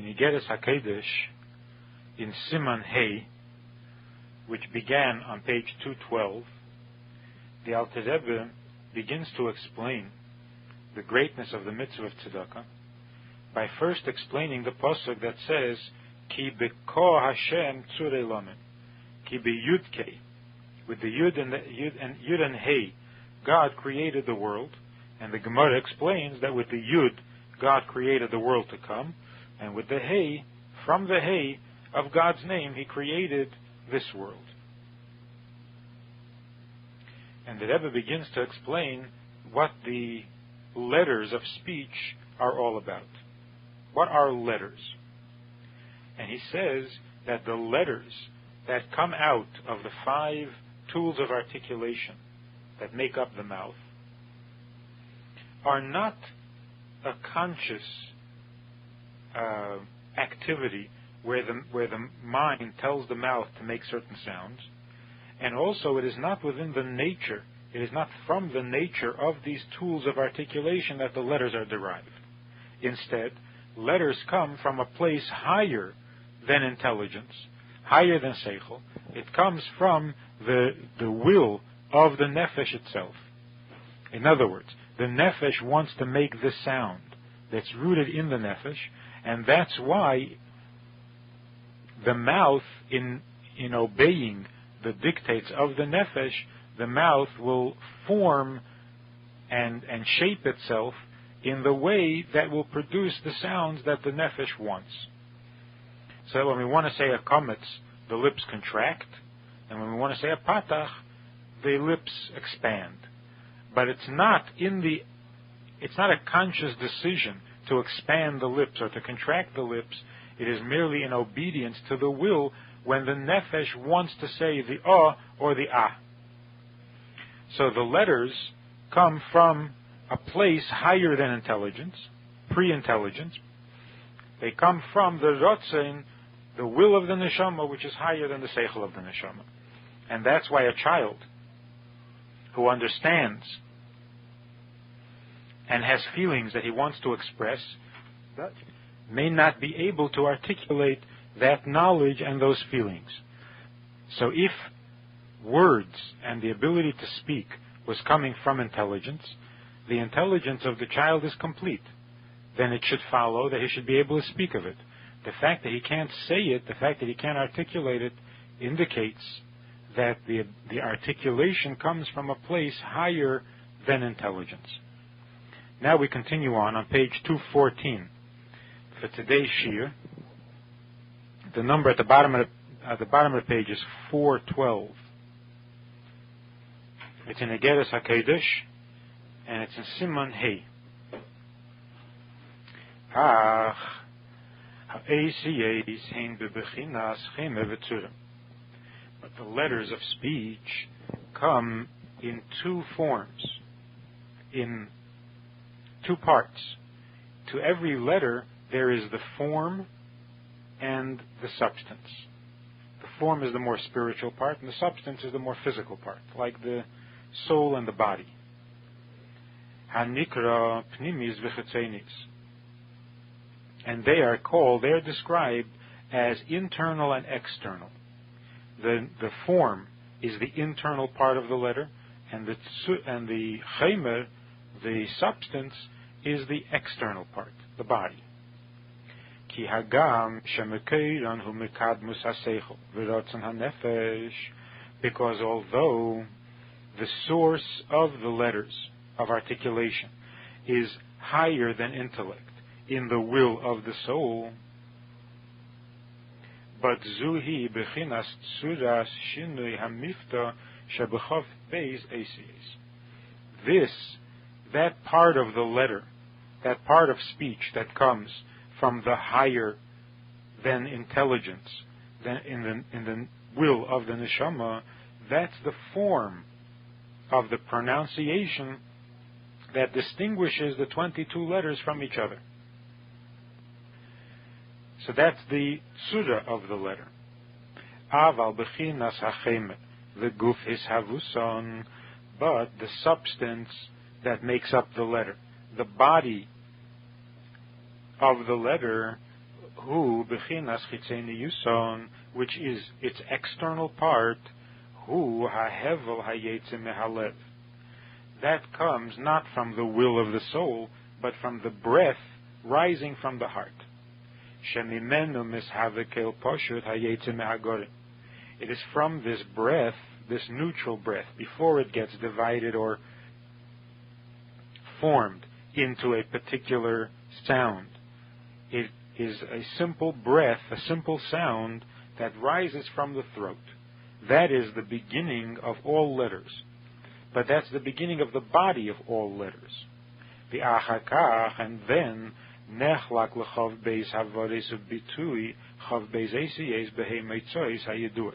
in Igeres HaKedesh, in Siman Hey, which began on page 212, the Alter Rebbe begins to explain the greatness of the mitzvah of tzedakah by first explaining the pasuk that says, Ki beko Hashem tzurei lamed, Ki be Yudkei, with the Yud and Yud and Hey, God created the world, and the Gemara explains that with the Yud, God created the world to come, and with the Hey, from the Hey of God's name, He created this world. And the Rebbe begins to explain what the letters of speech are all about. What are letters? And he says that the letters that come out of the 5 tools of articulation that make up the mouth are not a conscious activity where the mind tells the mouth to make certain sounds, and also it is not within the nature, it is not from the nature of these tools of articulation that the letters are derived. Instead, letters come from a place higher than intelligence, higher than seichel. It comes from the will of the nefesh itself. In other words, the nefesh wants to make this sound that's rooted in the nefesh, and that's why the mouth, in obeying the dictates of the nefesh, the mouth will form and shape itself in the way that will produce the sounds that the nefesh wants. So when we want to say a kametz, the lips contract, and when we want to say a patach, the lips expand. But it's not a conscious decision to expand the lips or to contract the lips. It is merely in obedience to the will when the nefesh wants to say the or the ah. So the letters come from a place higher than intelligence, pre-intelligence. They come from the rotzein, the will of the neshama, which is higher than the seichel of the neshama. And that's why a child who understands and has feelings that he wants to express may not be able to articulate that knowledge and those feelings. So if words and the ability to speak was coming from intelligence, the intelligence of the child is complete. Then it should follow that he should be able to speak of it. The fact that he can't say it, the fact that he can't articulate it, indicates that the articulation comes from a place higher than intelligence. Now we continue on page 214. For today's shir, the number at the bottom of the page is 412. It's in Igeres HaKedesh, and it's in Siman Hey. But the letters of speech come in 2 forms, in 2 parts. To every letter there is the form and the substance. The form is the more spiritual part, and the substance is the more physical part, like the soul and the body. Hanikra pnimis v'chetzenis. And they are described as internal and external. The form is the internal part of the letter, and the chaimer, the substance, is the external part, the body. Ki hagam shemekeiran hu mekadmus haseichel v'rotzon hanefesh, because although the source of the letters of articulation is higher than intellect in the will of the soul, but zuhi bechinas tsuras shinui hamifta shebechov beis eisies. That part of the letter, that part of speech that comes from the higher than intelligence, than in the will of the neshama, that's the form of the pronunciation that distinguishes the 22 letters from each other. So that's the tzura of the letter. Aval bechinas hachemet, the guf is havuson, but the substance that makes up the letter, the body of the letter, Hu bechinas chitzeni yuson, which is its external part, hu hahevel hayetze mehalev. That comes not from the will of the soul, but from the breath rising from the heart. Shemimenu mishavekel poshut hayetze mehagorim. It is from this breath, this neutral breath, before it gets divided or formed into a particular sound. It is a simple breath, a simple sound that rises from the throat. That is the beginning of all letters. But that's the beginning of the body of all letters. The achakach, and then nechlak lechav beis havodes ubitui chav beis esiyes behei meitzois hayeduos.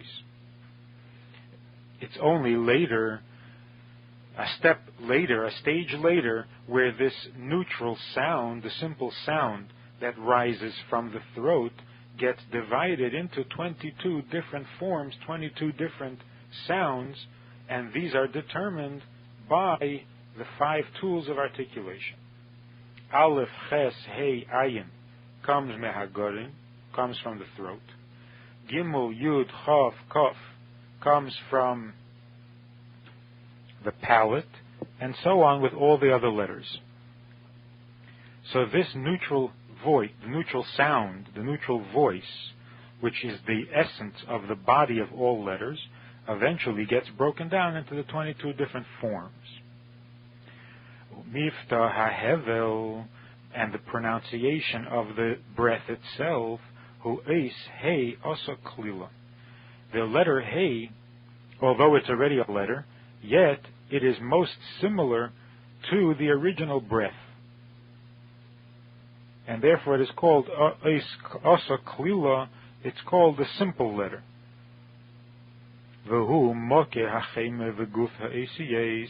It's only later, a step later, a stage later, where this neutral sound, the simple sound that rises from the throat, gets divided into 22 different forms, 22 different sounds, and these are determined by the 5 tools of articulation. Aleph, Ches, Hey, Ayin comes mehagorim, comes from the throat. Gimel, Yud, Chav, Kof comes from the palate, and so on with all the other letters. So this neutral voice, the neutral sound, the neutral voice, which is the essence of the body of all letters, eventually gets broken down into the 22 different forms. Mifta hahevel, and the pronunciation of the breath itself, hu eis hey also klila. The letter hey, although it's already a letter, yet it is most similar to the original breath. And therefore it is called eis also klila, it's called the simple letter. V'hu moke hacheme v'guf ha'esiyes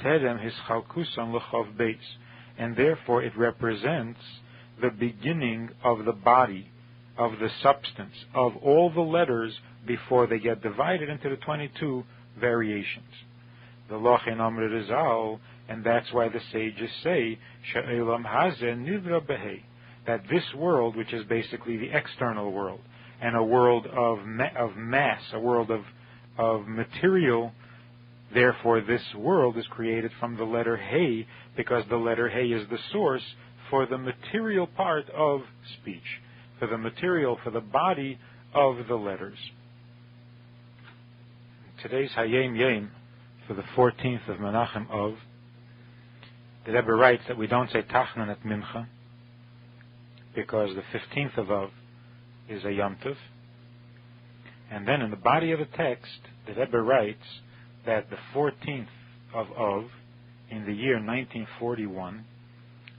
terem hischalkusan l'chav beis. And therefore it represents the beginning of the body, of the substance, of all the letters before they get divided into the 22 variations. The Lochen Amr Rizal, and that's why the sages say, She'elam hazeh nivra behei, that this world, which is basically the external world, and a world of mass, a world of material, therefore this world is created from the letter Hey, because the letter Hey is the source for the material part of speech, for the material, for the body of the letters. Today's Hayem Yem, for the 14th of Menachem Av, the Rebbe writes that we don't say Tachnan at Mincha, because the 15th of Av is a Yom Tov. And then in the body of the text, the Rebbe writes that the 14th of Av, in the year 1941,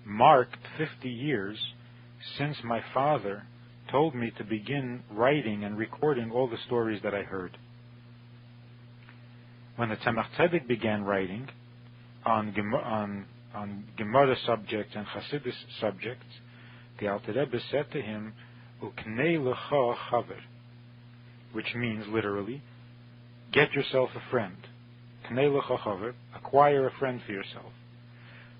marked 50 years since my father told me to begin writing and recording all the stories that I heard. When the Tzemach Tzedek began writing on Gemara subjects and Hasidus subjects, the Alter Rebbe said to him, Uknei lecha chaver, which means literally, get yourself a friend. Knei lecha chaver, acquire a friend for yourself.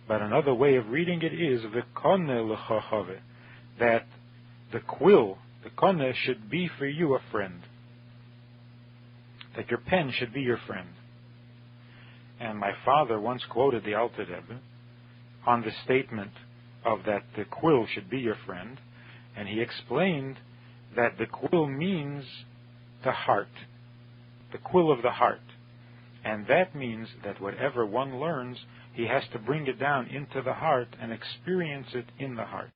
But another way of reading it is v'koneh lecha chaver, that the quill, the koneh, should be for you a friend. That your pen should be your friend. And my father once quoted the Alter Rebbe on the statement of that the quill should be your friend, and he explained that the quill means the heart, the quill of the heart. And that means that whatever one learns, he has to bring it down into the heart and experience it in the heart.